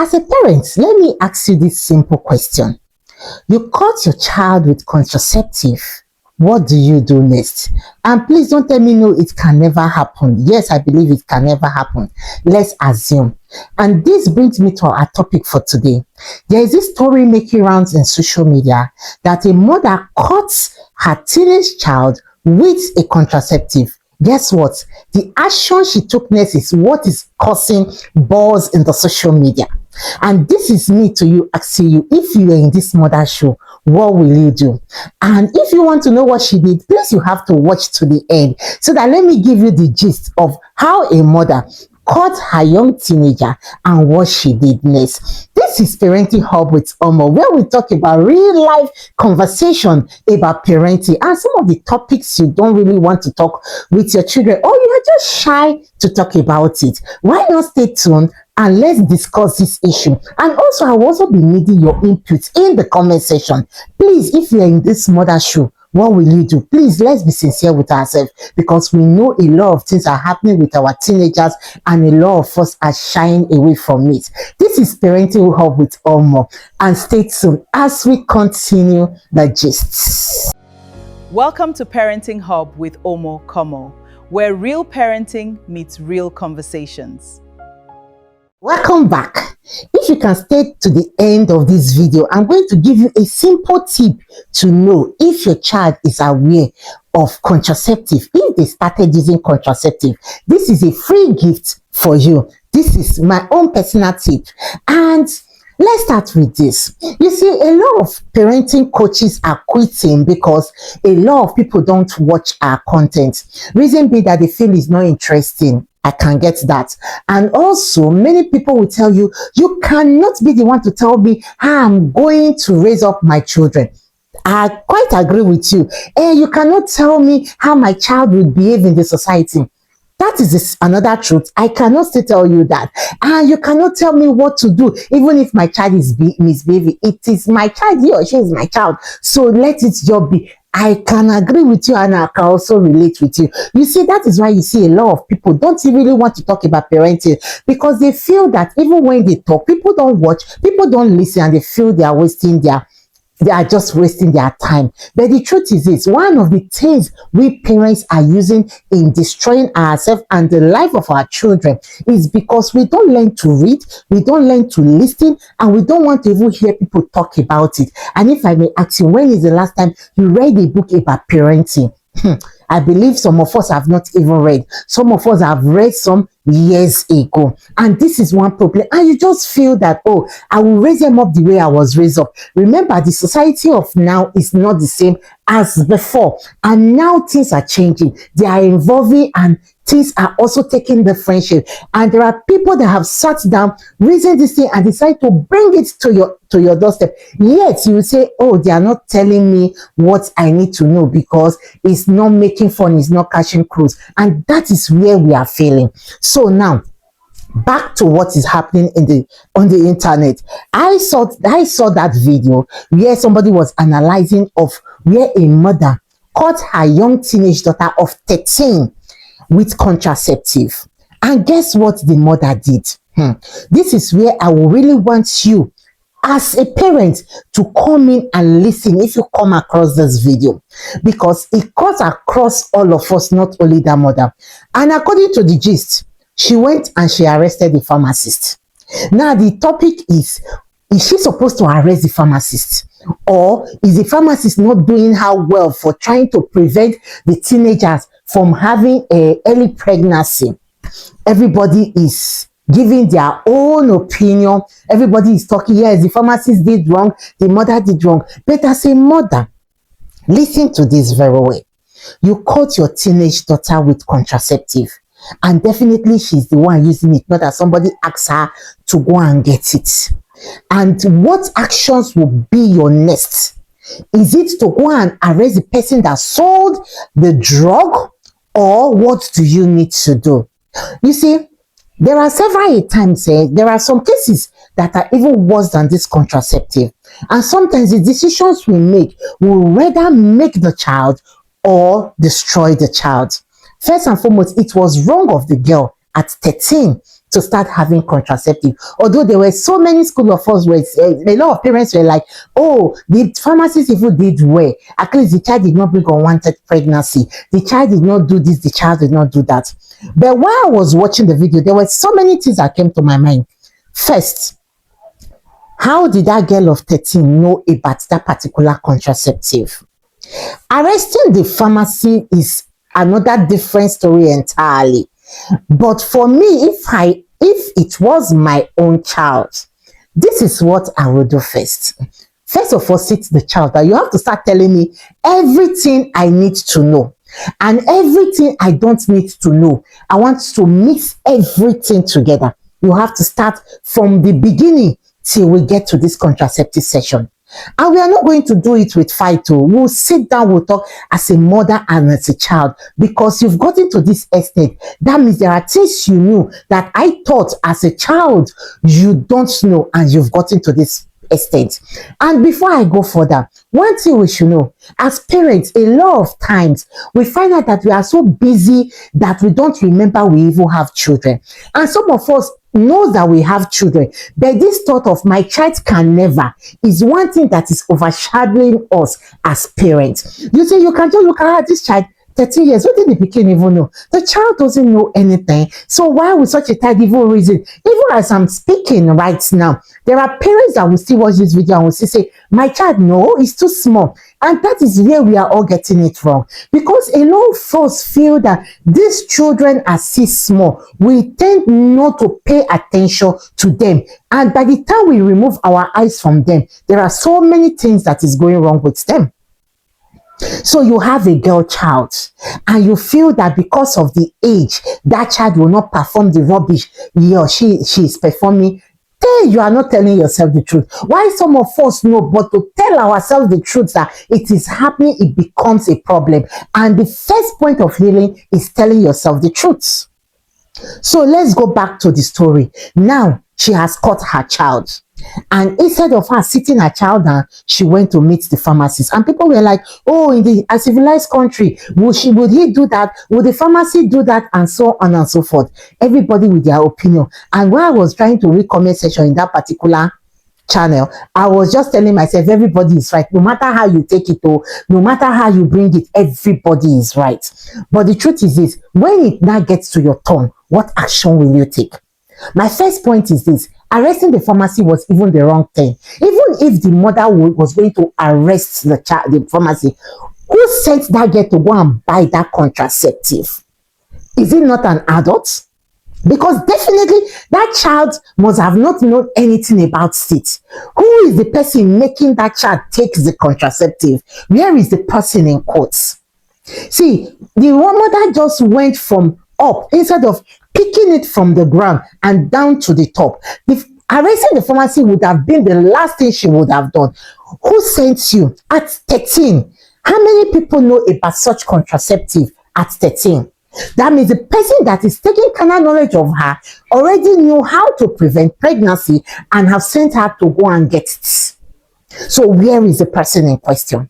As a parent, let me ask you this simple question. You caught your child with contraceptive. What do you do next? And please don't tell me no, it can never happen. Yes, I believe it can never happen. Let's assume. And this brings me to our topic for today. There is this story making rounds in social media that a mother caught her teenage child with a contraceptive. Guess what? The action she took next is what is causing buzz in the social media. And this is me to you, asking you, if you are in this mother's show, what will you do? And if you want to know what she did, please you have to watch to the end. So that let me give you the gist of how a mother caught her young teenager and what she did next. This is Parenting Hub with Omo, where we talk about real life conversation about parenting and some of the topics you don't really want to talk with your children, or you are just shy to talk about it. Why not stay tuned and let's discuss this issue? And also, I will also be needing your input in the comment section. Please, if you're in this mother show, what will you do? Please, let's be sincere with ourselves, because we know a lot of things are happening with our teenagers and a lot of us are shying away from it. This is Parenting Hub with Omo, and stay tuned as we continue the gists. Welcome to Parenting Hub with Omo Komo, where real parenting meets real conversations. Welcome back. If you can stay to the end of this video, I'm going to give you a simple tip to know if your child is aware of contraceptive, if they started using contraceptive. This is a free gift for you. This is my own personal tip. And let's start with this. You see, a lot of parenting coaches are quitting because a lot of people don't watch our content. Reason being that they feel it's not interesting. I can get that. And also, many people will tell you, you cannot be the one to tell me how I'm going to raise up my children. I quite agree with you. You cannot tell me how my child will behave in the society. That is another truth. I cannot still tell you that. And you cannot tell me what to do, even if my child is misbehaving. It is my child, he or she is my child. So let it just be. I can agree with you, and I can also relate with you. You see, that is why you see a lot of people don't really want to talk about parenting, because they feel that even when they talk, people don't watch, people don't listen, and they feel they are just wasting their time. But the truth is this: one of the things we parents are using in destroying ourselves and the life of our children is because we don't learn to read, we don't learn to listen, and we don't want to even hear people talk about it. And if I may ask you, when is the last time you read a book about parenting? I believe some of us have not even read. Some of us have read some years ago. And this is one problem. And you just feel that, oh, I will raise them up the way I was raised up. Remember, the society of now is not the same as before. And now things are changing. They are evolving, and things are also taking the friendship. And there are people that have sat down, reasoned this thing, and decide to bring it to your doorstep. Yet you will say, oh, they are not telling me what I need to know, because it's not making fun, it's not catching cruise. And that is where we are failing. So now, back to what is happening on the internet. I saw that video where somebody was analyzing of where a mother caught her young teenage daughter of 13 with contraceptive. And guess what the mother did? This is where I will really want you as a parent to come in and listen if you come across this video, because it cuts across all of us, not only that mother. And according to the gist, she went and she arrested the pharmacist. Now the topic is she supposed to arrest the pharmacist, or is the pharmacist not doing her well for trying to prevent the teenagers from having an early pregnancy? Everybody is giving their own opinion. Everybody is talking, yes, the pharmacist did wrong, the mother did wrong. But as a mother, listen to this very well. You caught your teenage daughter with contraceptive, and definitely she's the one using it, not that somebody asks her to go and get it. And what actions will be your next? Is it to go and arrest the person that sold the drug, or what do you need to do? You see, there are several times, there are some cases that are even worse than this contraceptive. And sometimes the decisions we make will rather make the child or destroy the child. First and foremost, it was wrong of the girl at 13 to start having contraceptive. Although there were so many school of us where a lot of parents were like, oh, the pharmacists even did well. At least the child did not bring unwanted pregnancy. The child did not do this, the child did not do that. But while I was watching the video, there were so many things that came to my mind. First, how did that girl of 13 know about that particular contraceptive? Arresting the pharmacy is another different story entirely. But for me, if it was my own child, this is what I will do first. First of all, sit the child down. You have to start telling me everything I need to know and everything I don't need to know. I want to mix everything together. You have to start from the beginning till we get to this contraceptive session. And we are not going to do it with fight. We'll sit down, we'll talk as a mother and as a child, because you've gotten to this extent. That means there are things you knew that I thought as a child you don't know, and you've gotten to this extent. And before I go further, one thing we should know, as parents, a lot of times we find out that we are so busy that we don't remember we even have children. And some of us know that we have children, but this thought of my child can never is one thing that is overshadowing us as parents. You say you can just look at this child, 13 years, what did the pikin even know? The child doesn't know anything. So why would such a child even reason? Even as I'm speaking right now, there are parents that will still watch this video and will still say, my child, no, it's too small. And that is where we are all getting it wrong. Because a lot of us feel that these children are still small. We tend not to pay attention to them. And by the time we remove our eyes from them, there are so many things that is going wrong with them. So you have a girl child and you feel that because of the age, that child will not perform the rubbish he or she is performing. Then you are not telling yourself the truth. Why some of us know, but to tell ourselves the truth that it is happening, it becomes a problem. And the first point of healing is telling yourself the truth. So let's go back to the story. Now she has caught her child. And instead of her sitting her child down, she went to meet the pharmacist. And people were like, oh, in a civilized country, would he do that? Would the pharmacy do that? And so on and so forth. Everybody with their opinion. And when I was trying to read comment section in that particular channel, I was just telling myself, everybody is right. No matter how you take it, or no matter how you bring it, everybody is right. But the truth is this, when it now gets to your turn, what action will you take? My first point is this: arresting the pharmacy was even the wrong thing. Even if the mother was going to arrest the pharmacy, who sent that girl to go and buy that contraceptive? Is it not an adult? Because definitely that child must have not known anything about it. Who is the person making that child take the contraceptive? Where is the person in quotes? See, the mother just went from up instead of picking it from the ground and down to the top. If arresting the pharmacy would have been the last thing she would have done. Who sent you at 13? How many people know about such contraceptive at 13? That means the person that is taking carnal knowledge of her already knew how to prevent pregnancy and have sent her to go and get it. So where is the person in question?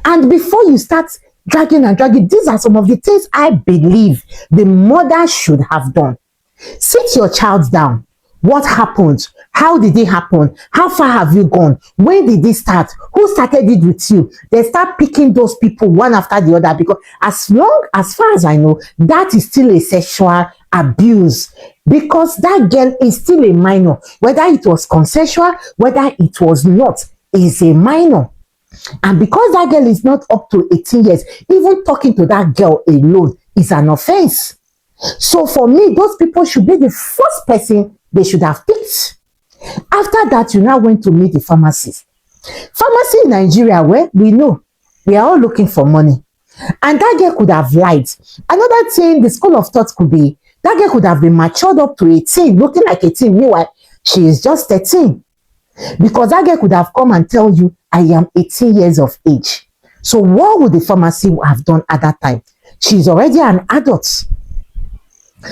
And before you start dragging and dragging, these are some of the things I believe the mother should have done. Sit your child down. What happened? How did it happen? How far have you gone? When did it start? Who started it with you? They start picking those people one after the other, because as far as I know, that is still a sexual abuse, because that girl is still a minor. Whether it was consensual, whether it was not, is a minor. And because that girl is not up to 18 years, even talking to that girl alone is an offense. So for me, those people should be the first person they should have picked. After that, you now went to meet the pharmacist. Pharmacy in Nigeria, where we know we are all looking for money. And that girl could have lied. Another thing, the school of thought could be, that girl could have been matured up to 18, looking like 18. Meanwhile, she is just 13. Because that girl could have come and tell you, I am 18 years of age. So what would the pharmacy have done at that time? She's already an adult.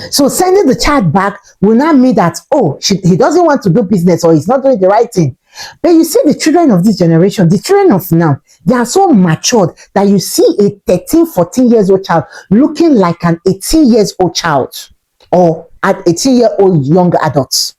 So sending the child back will not mean that, oh, he doesn't want to do business or he's not doing the right thing. But you see the children of this generation, the children of now, they are so matured that you see a 13, 14 years old child looking like an 18 years old child or at 18-year-old young adults.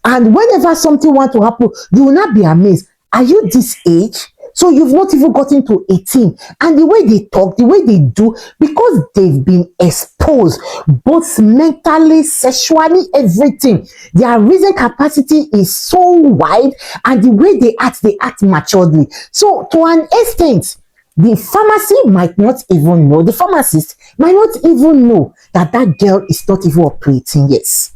And whenever something wants to happen, you will not be amazed. Are you this age? So you've not even gotten to 18. And the way they talk, the way they do, because they've been exposed, both mentally, sexually, everything. Their reason capacity is so wide, and the way they act maturely. So to an extent, the pharmacy might not even know, the pharmacist might not even know that that girl is not even up to 18 years.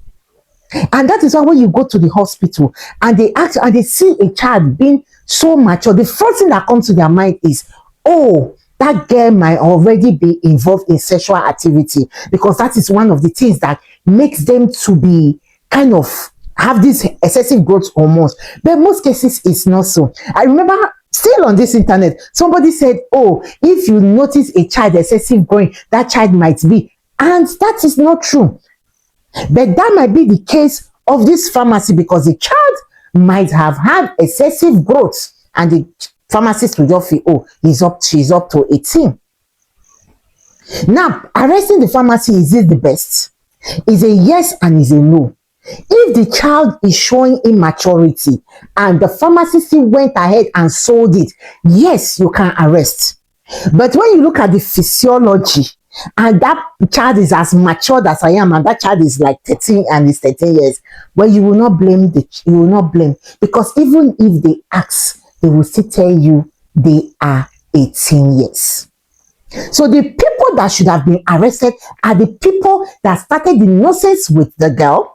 And that is why when you go to the hospital and they ask and they see a child being so mature, the first thing that comes to their mind is, oh, that girl might already be involved in sexual activity, because that is one of the things that makes them to be kind of have these excessive growth hormones. But in most cases, it's not so. I remember still on this internet, somebody said, oh, if you notice a child excessive growing, that child might be. And that is not true. But that might be the case of this pharmacy, because the child might have had excessive growth and the pharmacist will just feel, oh, she's up to 18. Now, arresting the pharmacy, is it the best? Is a yes and is a no. If the child is showing immaturity and the pharmacist went ahead and sold it, yes, you can arrest. But when you look at the physiology, and that child is as matured as I am, and that child is like 13 and is 13 years, well, you will not blame because even if they ask, they will still tell you they are 18 years. So the people that should have been arrested are the people that started the nonsense with the girl,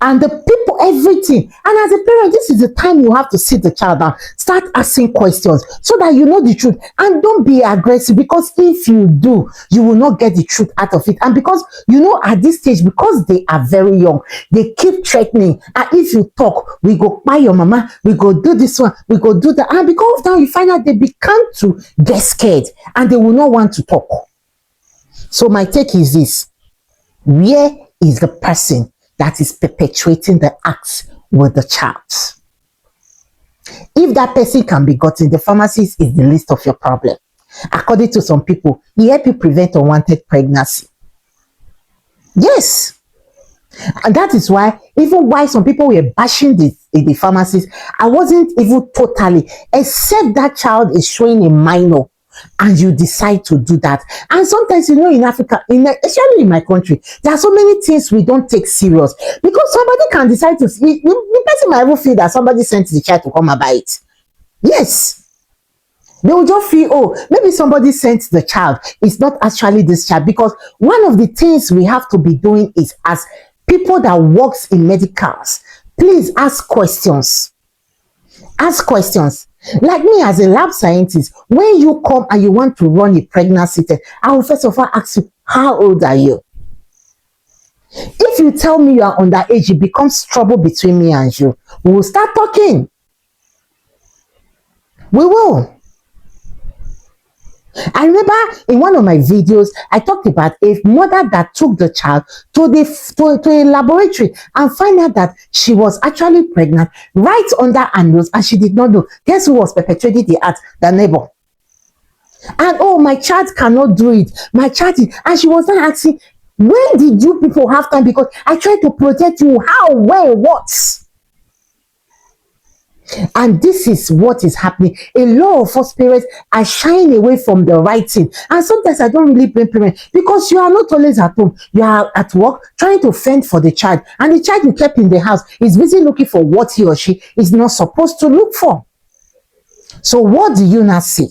and the people, everything. And as a parent, this is the time you have to sit the child down, start asking questions so that you know the truth, and don't be aggressive, because if you do, you will not get the truth out of it. And because you know at this stage, because they are very young, they keep threatening, and if you talk, we go buy your mama, we go do this one, we go do that. And because now you find out they become to get scared and they will not want to talk. So my take is this: where is the person that is perpetuating the acts with the child? If that person can be gotten, the pharmacist is the least of your problem. According to some people, he help you prevent unwanted pregnancy. Yes. And that is why, even why some people were bashing the pharmacist, I wasn't even totally, except that child is showing a minor and you decide to do that. And sometimes, you know, in Africa, especially in my country, there are so many things we don't take serious, because somebody can decide to see, the person might even feel that somebody sent the child to come and buy it. Yes. They will just feel, oh, maybe somebody sent the child. It's not actually this child. Because one of the things we have to be doing is, as people that works in medicals, please ask questions. Ask questions. Like me as a lab scientist, when you come and you want to run a pregnancy test, I will first of all ask you, how old are you? If you tell me you are underage, it becomes trouble between me and you. We will start talking. We will. I remember in one of my videos, I talked about a mother that took the child to a laboratory and find out that she was actually pregnant right under her nose, and she did not know. Guess who was perpetrating the act? The neighbor. And oh, my child cannot do it. My child is, and she was not asking, when did you people have time? Because I tried to protect you. How? Where? What? And this is what is happening. A lot of us parents are shying away from the right thing. And sometimes I don't really blame parents, because you are not always at home. You are at work trying to fend for the child. And the child you kept in the house is busy looking for what he or she is not supposed to look for. So what do you now see?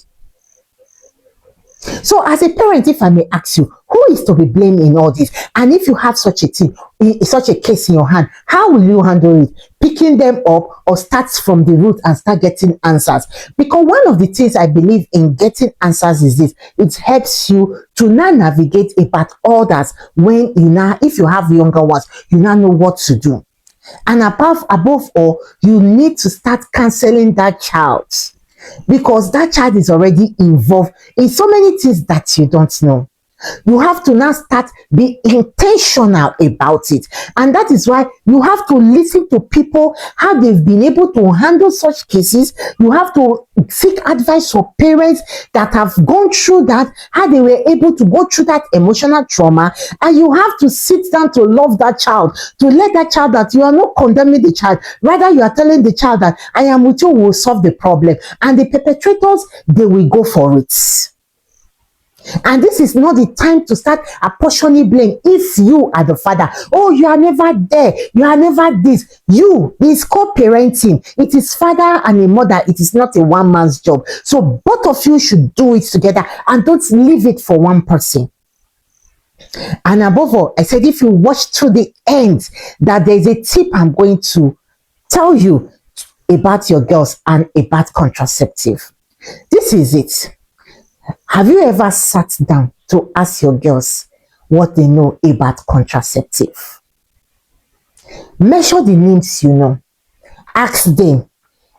So as a parent, if I may ask you, who is to be blamed in all this? And if you have such a thing, such a case in your hand, how will you handle it? Picking them up, or start from the root and start getting answers? Because one of the things I believe in getting answers is this: it helps you to now navigate about others. When you now, if you have younger ones, you now know what to do. And above all, you need to start counseling that child, because that child is already involved in so many things that you don't know. You have to now start be intentional about it. And that is why you have to listen to people, how they've been able to handle such cases. You have to seek advice from parents that have gone through that, how they were able to go through that emotional trauma. And you have to sit down to love that child, to let that child that you are not condemning the child. Rather, you are telling the child that I am with you, we will solve the problem. And the perpetrators, they will go for it. And this is not the time to start apportioning blame. If you are the father, oh, you are never there, you are never this. You, it's called parenting. It is father and a mother. It is not a one man's job. So both of you should do it together and don't leave it for one person. And above all, I said, if you watch to the end, that there's a tip I'm going to tell you about your girls and about contraceptive. This is it. Have you ever sat down to ask your girls what they know about contraceptive? Measure the names you know. Ask them,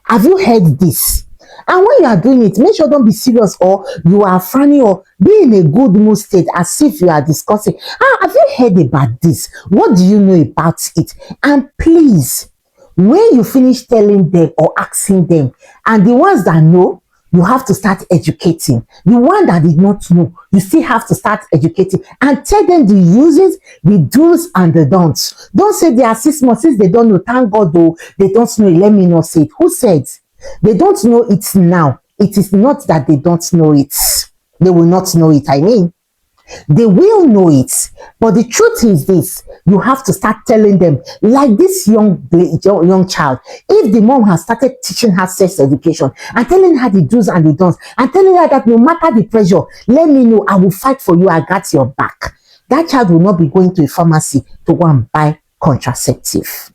have you heard this? And when you are doing it, make sure don't be serious or you are funny or be in a good mood state as if you are discussing. Have you heard about this? What do you know about it? And please, when you finish telling them or asking them, and the ones that know, you have to start educating. The one that did not know, you still have to start educating and tell them the uses, the do's and the don'ts. Don't say they are 6 months since they don't know. Thank God though, they don't know it. Let me not say it. Who said? They don't know it now. It is not that they don't know it. They will not know it, I mean. They will know it. But the truth is this, you have to start telling them, like this young child, if the mom has started teaching her sex education and telling her the do's and the don'ts and telling her that no matter the pressure, let me know, I will fight for you, I got your back. That child will not be going to a pharmacy to go and buy contraceptive.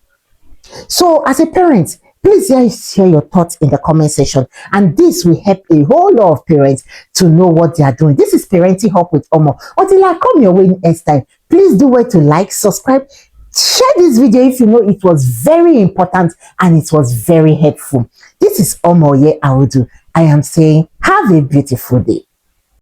So as a parent, please share your thoughts in the comment section, and this will help a whole lot of parents to know what they are doing. This is Parenting Help with Omo. Until I come your way next time, please do well to like, subscribe, share this video if you know it was very important and it was very helpful. This is Omo Ye Audu. I am saying have a beautiful day.